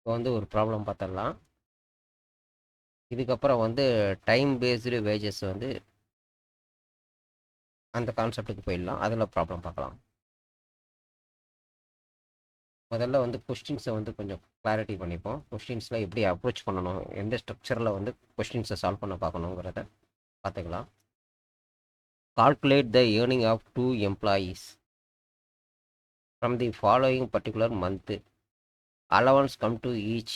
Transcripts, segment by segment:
இப்போ வந்து ஒரு ப்ராப்ளம் பார்த்துடலாம். இதுக்கப்புறம் வந்து டைம் பேஸ்டு வேஜஸ் வந்து அந்த கான்செப்ட்டுக்கு போயிடலாம். அதில் ப்ராப்ளம் பார்க்கலாம். முதல்ல வந்து கொஸ்டின்ஸை வந்து கொஞ்சம் கிளாரிட்டி பண்ணிப்போம். கொஸ்டின்ஸில் எப்படி அப்ரோச் பண்ணணும், எந்த ஸ்ட்ரக்சரில் வந்து கொஸ்டின்ஸை சால்வ் பண்ண பார்க்கணுங்கிறத பார்த்துக்கலாம். Calculate the earning of 2 employees from the following particular month. Allowance come to each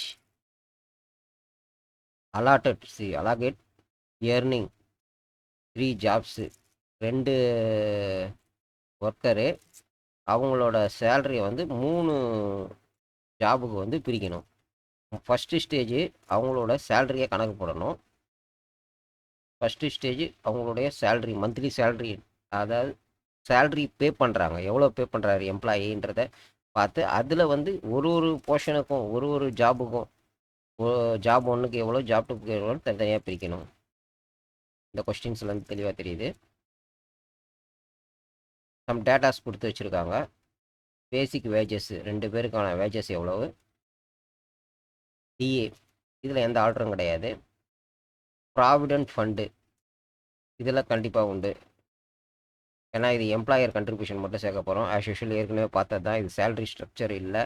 allocate earning 3 jobs. 2 worker அவங்களோட சேலரியை வந்து 3 ஜாபுக்கு வந்து பிரிக்கணும். ஃபஸ்ட்டு ஸ்டேஜ் அவங்களோட சேலரியை கணக்கு போடணும். ஃபஸ்ட்டு ஸ்டேஜ் அவங்களுடைய சேலரி, மந்த்லி சேலரி, அதாவது சேலரி பே பண்ணுறாங்க, எவ்வளோ பே பண்ணுறாரு எம்ப்ளாயின்றதை பார்த்து அதில் வந்து ஒரு ஒரு போர்ஷனுக்கும் ஒரு ஜாபுக்கும் ஜாப் ஒன்றுக்கு எவ்வளோ, ஜாப் டூக்கு எவ்வளோ தனித்தனியாக பிரிக்கணும். இந்த கொஸ்டின்ஸ்லேருந்து தெளிவாக தெரியுது. சம் டேட்டாஸ் கொடுத்து வச்சுருக்காங்க. பேசிக் வேஜஸ் 2 பேருக்கான வேஜஸ் எவ்வளவு, டிஏ இதில் எந்த ஆர்டரும் கிடையாது. ப்ராவிடென்ட் ஃபண்டு இதில் கண்டிப்பாக உண்டு, ஏன்னா இது எம்ப்ளாயர் கண்ட்ரிபியூஷன் மட்டும் சேர்க்க போகிறோம். ஆஸ் யூஷுவல் ஏற்கனவே பார்த்தது தான். இது சேலரி ஸ்ட்ரக்சர் இல்லை,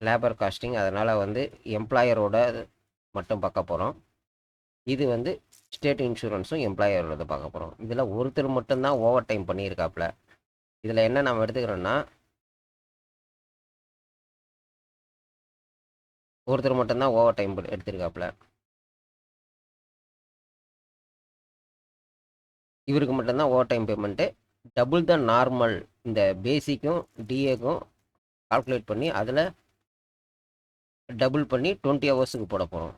லேபர் காஸ்டிங். அதனால் வந்து எம்ப்ளாயரோட மட்டும் பார்க்க போகிறோம். இது வந்து ஸ்டேட் இன்சூரன்ஸும் எம்ப்ளாயரோட பார்க்க போகிறோம். இதில் ஒருத்தர் மட்டும்தான் ஓவர் டைம் பண்ணியிருக்காப்புல. இதில் என்ன நம்ம எடுத்துக்கிறோன்னா, ஒருத்தர் மட்டும்தான் ஓவர் டைம் எடுத்திருக்காப்புல. இவருக்கு மட்டும்தான் over time payment. Double the normal, இந்த பேசிக்கும் டிஏக்கும் கால்குலேட் பண்ணி அதில் டபுள் பண்ணி 20 ஹவர்ஸுக்கு போட போகிறோம்.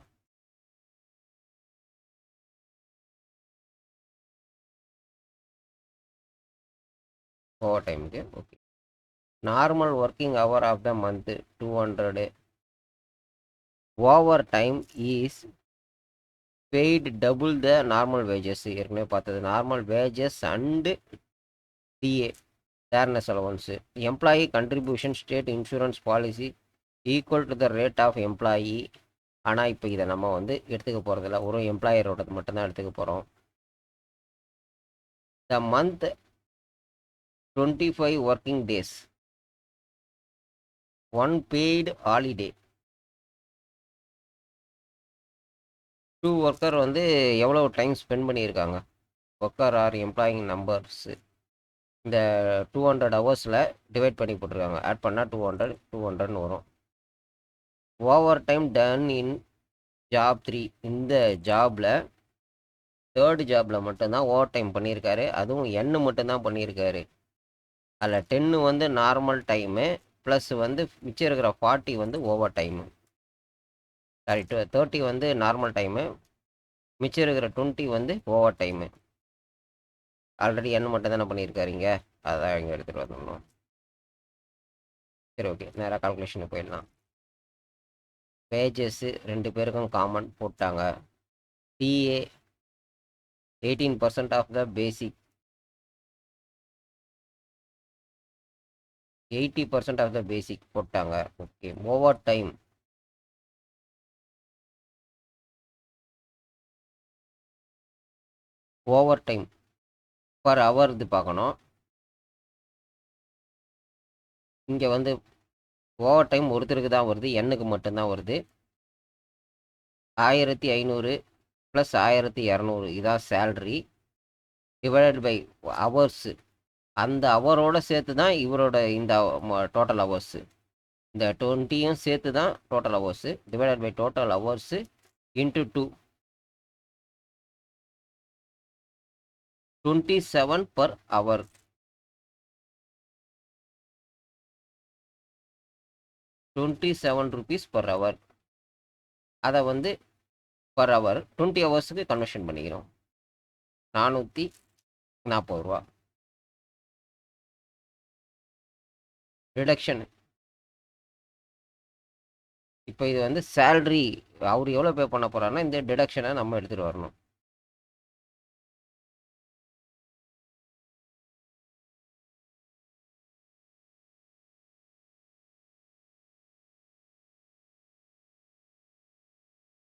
ஓவர் டைமுக்கு. Okay. Normal working hour of the month 200. Over time is paid double the normal wages. ஏற்கனவே பார்த்தது normal wages and DA dearness allowance. Employee contribution state insurance policy equal to the rate of employee. ஆனால் இப்போ இதை நம்ம வந்து எடுத்துக்க போகிறதில்ல, ஒரு எம்ப்ளாயரோடது மட்டும்தான் எடுத்துக்க போகிறோம். The month 25 working days, 1 paid holiday. 2 worker வந்து எவ்வளோ டைம் ஸ்பெண்ட் பண்ணியிருக்காங்க, ஒர்க்கர் ஆர் எம்ப்ளாயிங் நம்பர்ஸு. இந்த 200 ஹவர்ஸில் டிவைட் பண்ணி போட்டிருக்காங்க. ஆட் பண்ணால் 200 வரும். Over time done in job 3. இந்த ஜாபில், தேர்டு ஜாபில் மட்டும்தான் ஓவர் டைம் பண்ணியிருக்காரு. அதுவும் எண்ணு மட்டும்தான் பண்ணியிருக்காரு. அதில் 10 வந்து நார்மல் டைமு, ப்ளஸ் வந்து மிச்சம் இருக்கிற 40 வந்து ஓவர் டைமு. சாரி, 30 வந்து நார்மல் டைமு, மிச்சம் இருக்கிற 20 வந்து ஓவர் டைமு. ஆல்ரெடி எண்ணு மட்டும் தானே பண்ணியிருக்காருங்க, அதான் இங்கே எடுத்துகிட்டு வந்துடணும். சரி, ஓகே, நேராக கால்குலேஷனுக்கு போயிடலாம். பேஜஸ்ஸு 2 பேருக்கும் காமன் போட்டாங்க. DA 18% of the basic, 80% of the basic போட்டாங்க. Okay. Over time per hour இது பார்க்கணும். இங்கே வந்து ஓவர் டைம் ஒருத்தருக்கு தான் வருது, எண்ணுக்கு மட்டும்தான் வருது. 1500 ப்ளஸ் 1200 இதான் சேல்ரி, டிவைடட் பை ஹவர்ஸு. அந்த ஹவரோட சேர்த்து தான் இவரோட இந்த டோட்டல் ஹவர்ஸு. இந்த 20யும் சேர்த்து தான் total hours, divided by total hours into 2, 27 per hour. 27 rupees per hour. அதை வந்து பர் ஹவர் 20 ஹவர்ஸுக்கு கன்வர்ஷன் பண்ணிக்கிறோம். 440 ரூபா. ரிடக்ஷன். இப்போ இது வந்து சேல்ரி, அவர் எவ்வளோ பே பண்ண போகிறாருன்னா இந்த டிடக்ஷனை நம்ம எடுத்துகிட்டு வரணும்.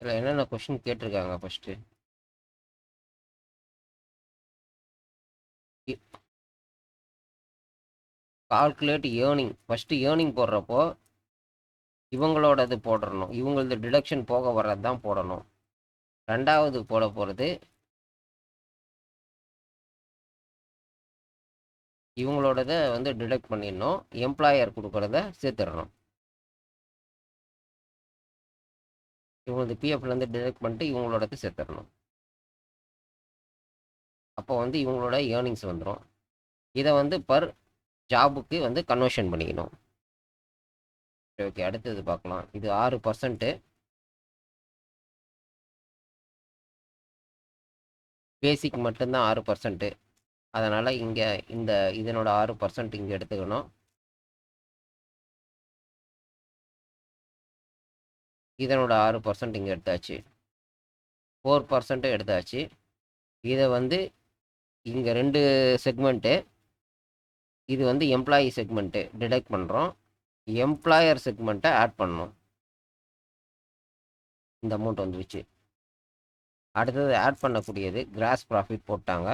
இதில் என்னென்ன கொஷின் கேட்டிருக்காங்க first. Calculate earning. First earning போடுறப்போ இவங்களோடது போடணும், இவங்களது டிடக்ஷன் போக வர்றது தான் போடணும். ரெண்டாவது போட போகிறது இவங்களோடத வந்து டிடக்ட் பண்ணிடணும், எம்ப்ளாயர் கொடுக்குறத சேர்த்துடணும். இவங்களது பிஎஃப்லேருந்து டிடக்ட் பண்ணிட்டு இவங்களோடது சேர்த்துடணும். அப்போ வந்து இவங்களோட ஏர்னிங்ஸ் வந்துடும். இதை வந்து பர் ஜாபுக்கு வந்து கன்வர்ஷன் பண்ணிக்கணும். ஓகே, அடுத்தது பார்க்கலாம். இது 6%. பேசிக் மட்டும்தான் 6%. அதனால் இங்கே இந்த இதனோட 6% இங்கே எடுத்துக்கணும். இதனோட 6% இங்கே எடுத்தாச்சு. 4% எடுத்தாச்சு. இதை வந்து இங்கே 2 செக்மெண்ட்டு. இது வந்து எம்ப்ளாயி செக்மெண்ட்டு டிடெக்ட் பண்ணுறோம். எம்ப்ளாயர் செக்மெண்ட்டை ஆட் பண்ணணும். இந்த அமௌண்ட் வந்துருச்சு. அடுத்தது ஆட் பண்ணக்கூடியது கிராஸ் ப்ராஃபிட் போட்டாங்க.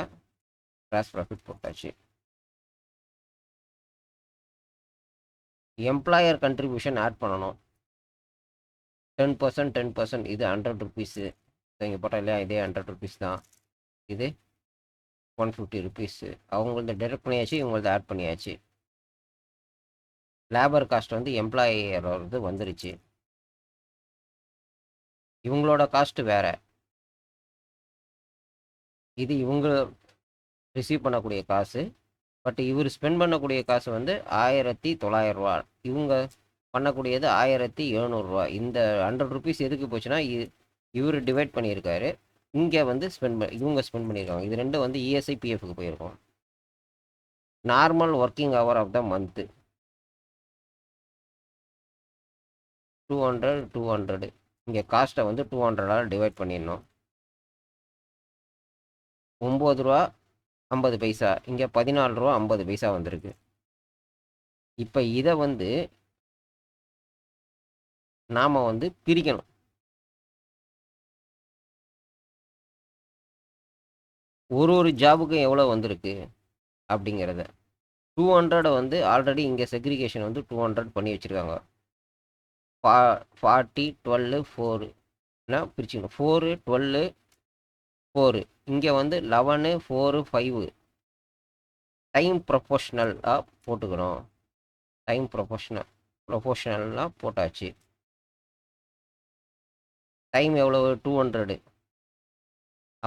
கிராஸ் ப்ராஃபிட் போட்டாச்சு. எம்ப்ளாயர் கண்ட்ரிபியூஷன் ஆட் பண்ணணும். 10%, 10%. இது 100 ருபீஸு. இங்கே போட்டால் இல்லையா, இதே 100 ருபீஸ் தான். இது 150 ருபீஸு. அவங்களது டிடெக்ட் பண்ணியாச்சு, இவங்களது ஆட் பண்ணியாச்சு. லேபர் காஸ்ட் வந்து எம்ப்ளாயரோடது வந்துருச்சு. இவங்களோட காஸ்ட்டு வேறு. இது இவங்க ரிசீவ் பண்ணக்கூடிய காசு. பட் இவர் ஸ்பெண்ட் பண்ணக்கூடிய காசு வந்து 1900 ரூபா. இவங்க பண்ணக்கூடியது 1700 ரூபா. இந்த 100 ருபீஸ் எதுக்கு போச்சுன்னா, இவர் டிவைட் பண்ணியிருக்காரு, இங்கே வந்து இவங்க ஸ்பெண்ட் பண்ணியிருக்காங்க. இது ரெண்டும் வந்து இஎஸ்ஐ பிஎஃப்க்கு போயிருக்கோம். Normal working hour of the month 200, 200. இங்கே காஸ்ட்டை வந்து 200ஆல் டிவைட் பண்ணிடணும். 9 ரூபா 50 பைசா. இங்கே 14 ரூபா 50 பைசா வந்திருக்கு. இப்போ இதை வந்து நாம் வந்து பிரிக்கணும். ஒரு ஜாபுக்கும் எவ்வளோ வந்திருக்கு அப்படிங்கிறத. 200 வந்து ஆல்ரெடி இங்கே செக்ரிகேஷன் வந்து 200 பண்ணி வச்சுருக்காங்க. 40, 12, 4னா பிரிச்சுக்கணும். 4, 12, 4. இங்கே வந்து 11, 4, 5. டைம் ப்ரொபோஷ்னலாக போட்டுக்கணும். டைம் ப்ரொபோஷ்னலாக போட்டாச்சு. டைம் எவ்வளவு? 200.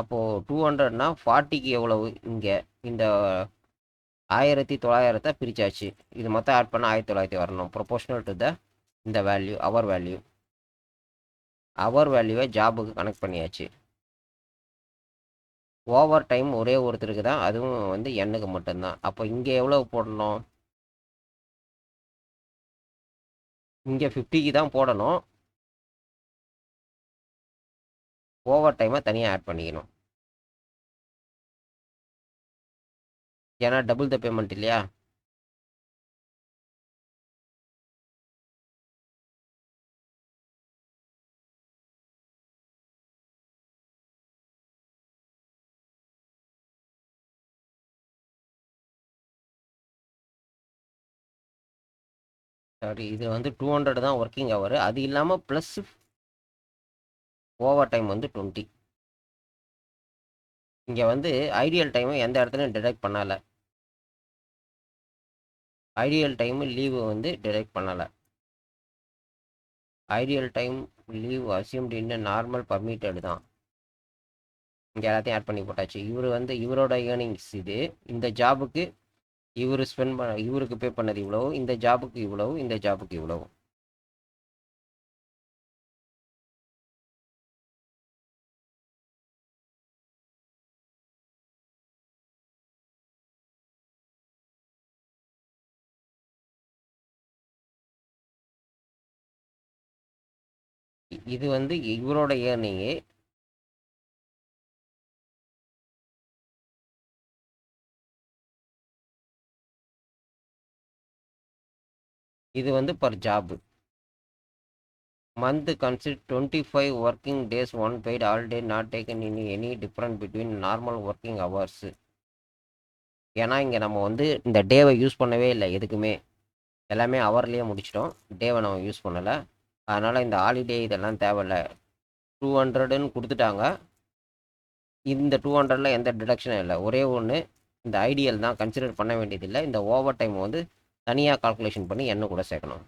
அப்போது 200னா 40க்கு எவ்வளவு? இங்கே இந்த 1900 பிரித்தாச்சு. இது மொத்தம் ஆட் பண்ணால் 1900 வரணும். ப்ரொபோஷ்னல் டு த இந்த வேல்யூ, அவர் வேல்யூ. அவர் வேல்யூவை ஜாபுக்கு கனெக்ட் பண்ணியாச்சு. ஓவர் டைம் ஒரே ஒருத்தருக்கு தான், அதுவும் வந்து எண்ணுக்கு மட்டும்தான். அப்போ இங்கே எவ்வளோ போடணும்? இங்கே 50க்கு தான் போடணும். ஓவர் டைமை தனியாக ஆட் பண்ணிக்கணும். ஏன்னா டபுள் த பேமெண்ட் இல்லையா. சாரி, இது வந்து 200 தான் ஒர்க்கிங் ஹவர். அது இல்லாமல் ப்ளஸ் ஓவர் டைம் வந்து 20. இங்கே வந்து ஐடியல் டைமை எந்த இடத்துலையும் டிடெக்ட் பண்ணலை. ஐடியல் டைமு லீவு வந்து டிடெக்ட் பண்ணலை. ஐடியல் டைம் லீவ் அசியூம்டு இன் நார்மல் பர்மிட்டட் தான். இங்கே எல்லாத்தையும் ஆட் பண்ணி போட்டாச்சு. இவர் வந்து இவரோட ஏர்னிங்ஸ் இது. இந்த ஜாபுக்கு இவர் இவருக்கு பே பண்ணது இவ்வளவு, இந்த ஜாபுக்கு இவ்வளவு, இந்த ஜாபுக்கு இவ்வளவு. இது வந்து இவரோட ஏர்னிங்கு. இது வந்து per job. Month concede 25 working days one paid holiday not taken in any different between normal working hours. ஏன்னா இங்கே நம்ம வந்து இந்த டேவை யூஸ் பண்ணவே இல்லை எதுக்குமே, எல்லாமே ஹவர்லேயே முடிச்சிட்டோம், டேவை நம்ம யூஸ் பண்ணலை. அதனால் இந்த ஹாலிடே இதெல்லாம் தேவையில்லை. 200ன்னு கொடுத்துட்டாங்க. இந்த 200ல் எந்த டிடக்ஷனும் இல்லை. ஒரே ஒன்று, இந்த ஐடியல் தான் கன்சிடர் பண்ண வேண்டியதில்லை. இந்த ஓவர் டைம் வந்து தனியாக கால்குலேஷன் பண்ணி என்ன கூட சேர்க்கணும்.